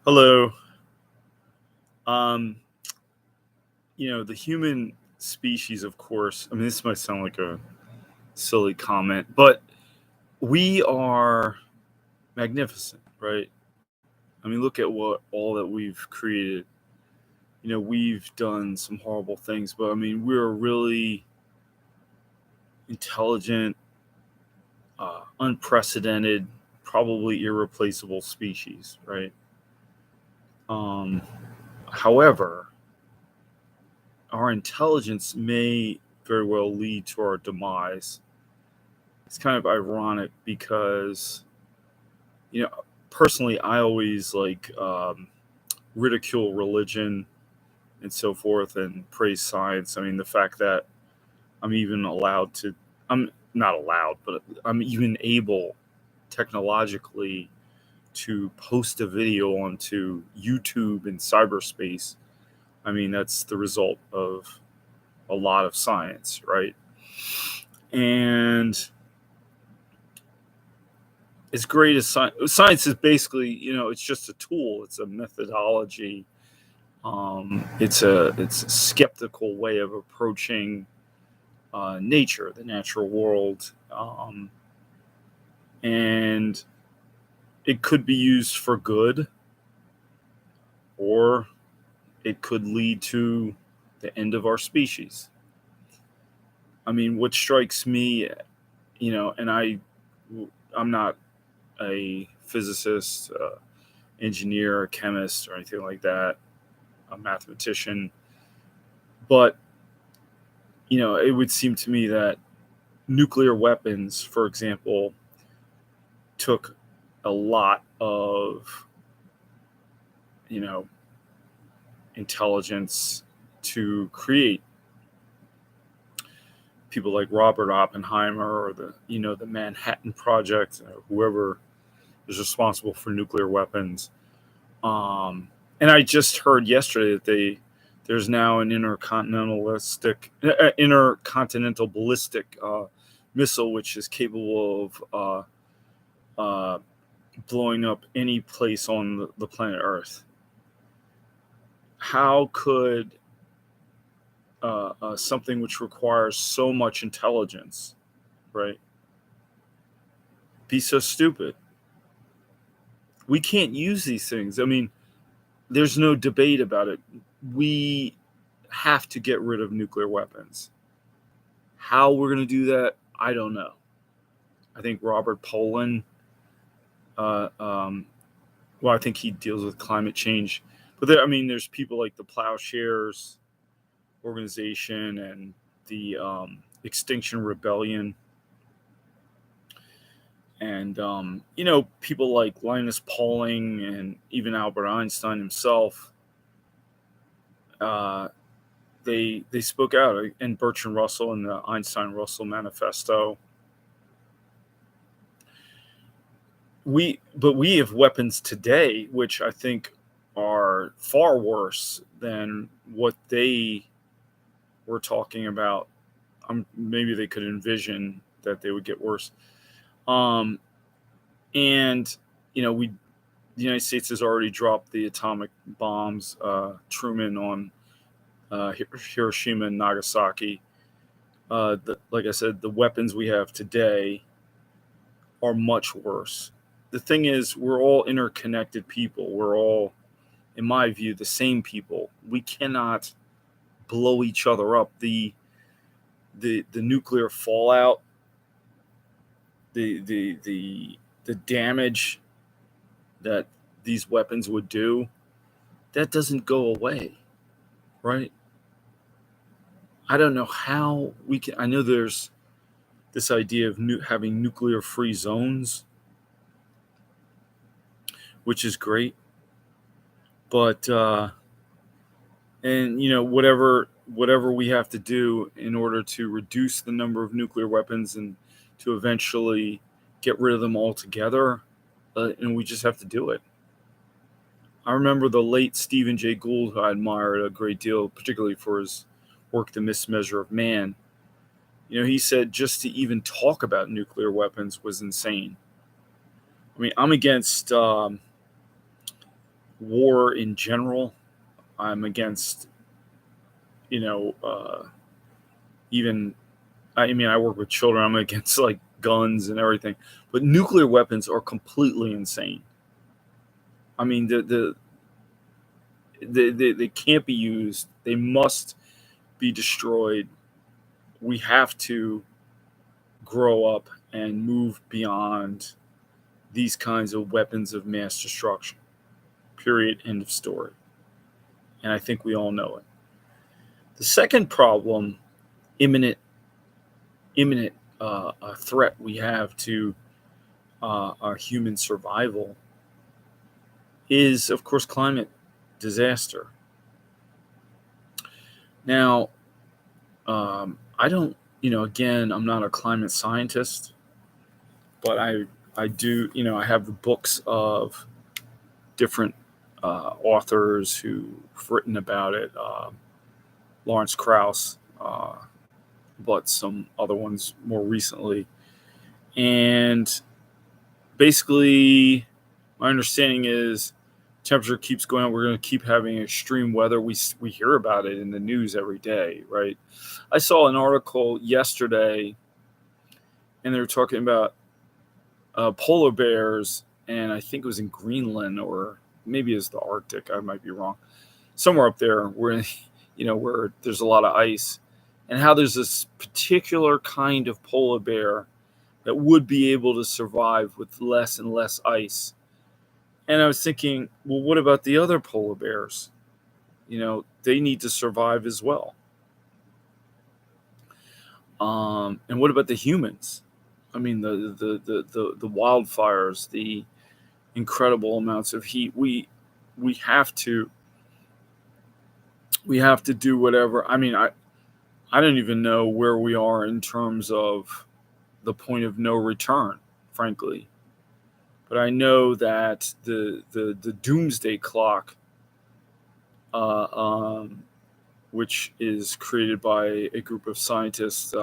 Hello. Um, the human species, of course, I mean, this might sound like a silly comment, but we are magnificent, right? I mean, look at what all that we've created. We've done some horrible things, but I mean, we're a really intelligent, unprecedented, probably irreplaceable species, right? Um, However, our intelligence may very well lead to our demise. It's kind of ironic because you know personally I always ridicule religion and so forth and praise science. I mean, the fact that I'm not allowed, but I'm even able technologically to post a video onto YouTube in cyberspace. I mean, that's the result of a lot of science, right? And as great as science is, basically, it's just a tool. It's a methodology. It's a skeptical way of approaching nature, the natural world, and it could be used for good, or it could lead to the end of our species. I mean, what strikes me, and I'm not a physicist, engineer, a chemist, or anything like that, a mathematician, but it would seem to me that nuclear weapons, for example, took a lot of you know intelligence to create. People like Robert Oppenheimer, or the Manhattan Project, or whoever is responsible for nuclear weapons. And I just heard yesterday that there's now an intercontinental ballistic missile which is capable of uh, blowing up any place on the planet Earth. How could something which requires so much intelligence, right, be so stupid? We can't use these things. I mean, there's no debate about it. We have to get rid of nuclear weapons. How we're going to do that, I don't know. I think Robert Poland, uh, um, I think he deals with climate change. But I mean, there's people like the Plowshares organization and the Extinction Rebellion, and people like Linus Pauling and even Albert Einstein himself. Uh, they spoke out, and Bertrand Russell in the Einstein-Russell Manifesto. We have weapons today which I think are far worse than what they were talking about. Maybe they could envision that they would get worse. Um, and we the United States has already dropped the atomic bombs, Truman, on Hiroshima and Nagasaki. Like I said, the weapons we have today are much worse. The thing is, we're all interconnected people. We're all, in my view, the same people. We cannot blow each other up. The nuclear fallout, the damage that these weapons would do, that doesn't go away, right? I don't know how we can. I know there's this idea of having nuclear free zones, which is great, but and whatever we have to do in order to reduce the number of nuclear weapons and to eventually get rid of them altogether, and we just have to do it. I remember the late Stephen Jay Gould, who I admired a great deal, particularly for his work, The Mismeasure of Man. He said just to even talk about nuclear weapons was insane. I mean, I'm against war in general. I'm against, even, I mean, I work with children. I'm against like guns and everything, but nuclear weapons are completely insane. I mean, they can't be used. They must be destroyed. We have to grow up and move beyond these kinds of weapons of mass destruction. Period. End of story. And I think we all know it. The second problem, imminent, imminent threat we have to our human survival, is, of course, climate disaster. Now, I don't, again, I'm not a climate scientist, but I do, I have the books of different authors who've written about it. Lawrence Krauss, but some other ones more recently. And basically, my understanding is temperature keeps going up. We're going to keep having extreme weather. We hear about it in the news every day, right? I saw an article yesterday, and they were talking about polar bears, and I think it was in Greenland, or maybe it's the Arctic. I might be wrong. Somewhere up there where, where there's a lot of ice, and how there's this particular kind of polar bear that would be able to survive with less and less ice. And I was thinking, well, what about the other polar bears? They need to survive as well. And what about the humans? I mean, the wildfires, the incredible amounts of heat. We have to do whatever. I mean, I don't even know where we are in terms of the point of no return, frankly. But I know that the doomsday clock, which is created by a group of scientists,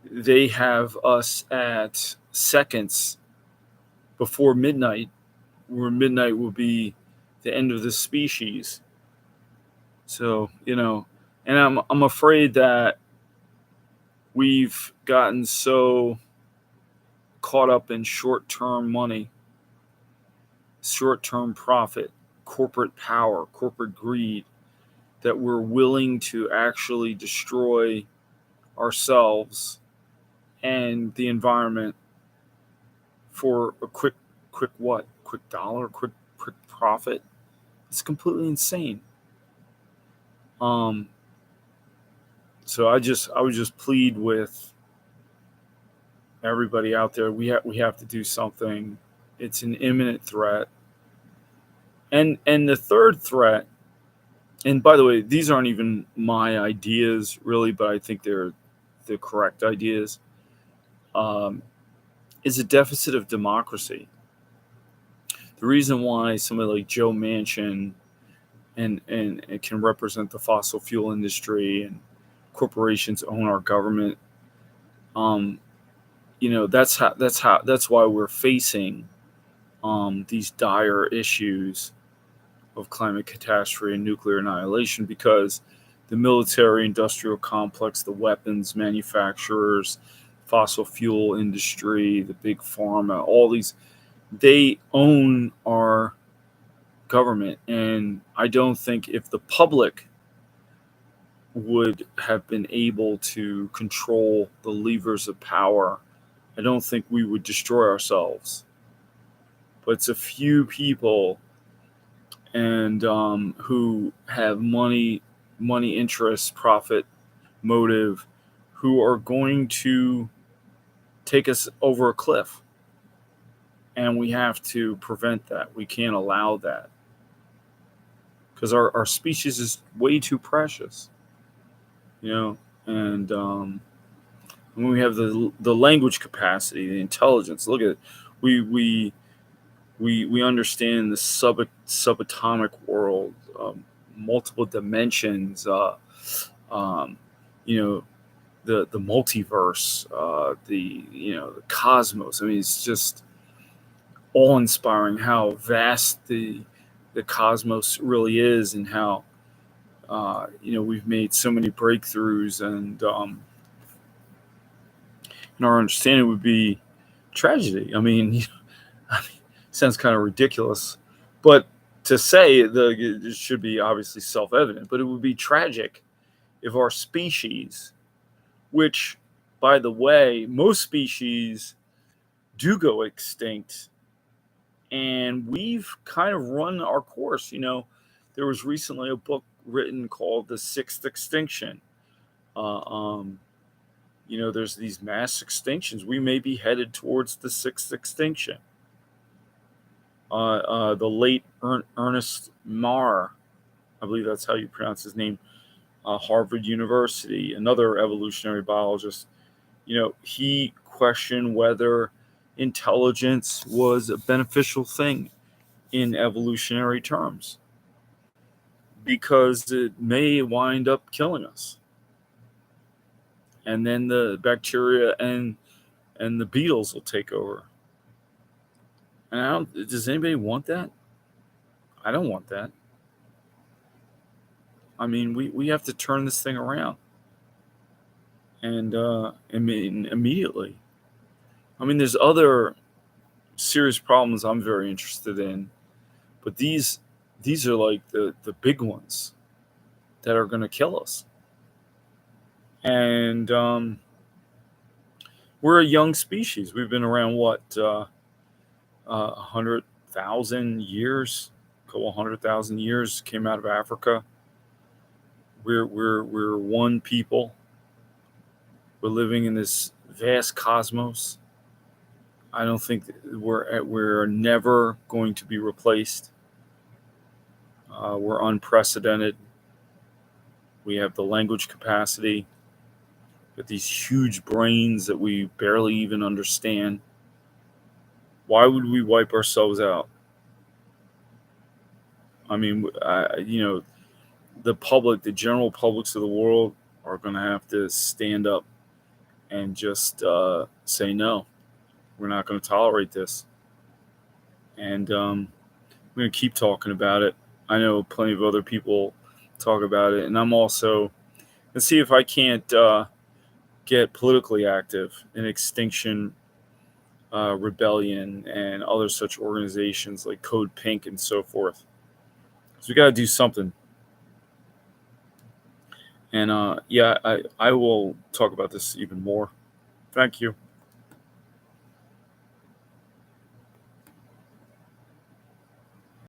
they have us at seconds before midnight, where midnight will be the end of the species. So, and I'm afraid that we've gotten so caught up in short-term money, short-term profit, corporate power, corporate greed, that we're willing to actually destroy ourselves and the environment for a quick what? Quick dollar, quick profit. It's completely insane. So I would just plead with everybody out there. We have to do something. It's an imminent threat. And the third threat, and by the way, these aren't even my ideas really, but I think they're the correct ideas, is a deficit of democracy. The reason why somebody like Joe Manchin and it can represent the fossil fuel industry and corporations own our government, that's why we're facing these dire issues of climate catastrophe and nuclear annihilation, because the military industrial complex, the weapons manufacturers, fossil fuel industry, the big pharma, all these, they own our government. And I don't think if the public would have been able to control the levers of power, I don't think we would destroy ourselves. But it's a few people and who have money interests, profit motive, who are going to take us over a cliff. And we have to prevent that. We can't allow that. Because our species is way too precious. And when we have the language capacity, the intelligence, look at it. We understand the subatomic world, multiple dimensions, the multiverse, the cosmos. I mean, it's just awe-inspiring how vast the cosmos really is, and how we've made so many breakthroughs, and our understanding would be tragedy. I mean, it sounds kind of ridiculous, but to say it should be obviously self-evident, but it would be tragic if our species, which, by the way, most species do go extinct, and we've kind of run our course. There was recently a book written called The Sixth Extinction. Uh, um, there's these mass extinctions. We may be headed towards the sixth extinction. The late Ernest Marr, I believe that's how you pronounce his name, Harvard University, another evolutionary biologist, he questioned whether intelligence was a beneficial thing in evolutionary terms, because it may wind up killing us. And then the bacteria and the beetles will take over. And does anybody want that? I don't want that. I mean, we have to turn this thing around, and immediately. I mean, there's other serious problems I'm very interested in, but these are like the big ones that are going to kill us. And we're a young species. We've been around, what, 100,000 years, a couple 100,000 years. Came out of Africa. We're one people. We're living in this vast cosmos. I don't think we're never going to be replaced. We're unprecedented. We have the language capacity, but these huge brains that we barely even understand. Why would we wipe ourselves out? I mean, the public, the general publics of the world, are going to have to stand up and just say no. We're not going to tolerate this, and I'm going to keep talking about it. I know plenty of other people talk about it, and I'm also going to see if I can't get politically active in Extinction Rebellion and other such organizations like Code Pink and so forth. So we got to do something. And I will talk about this even more. Thank you.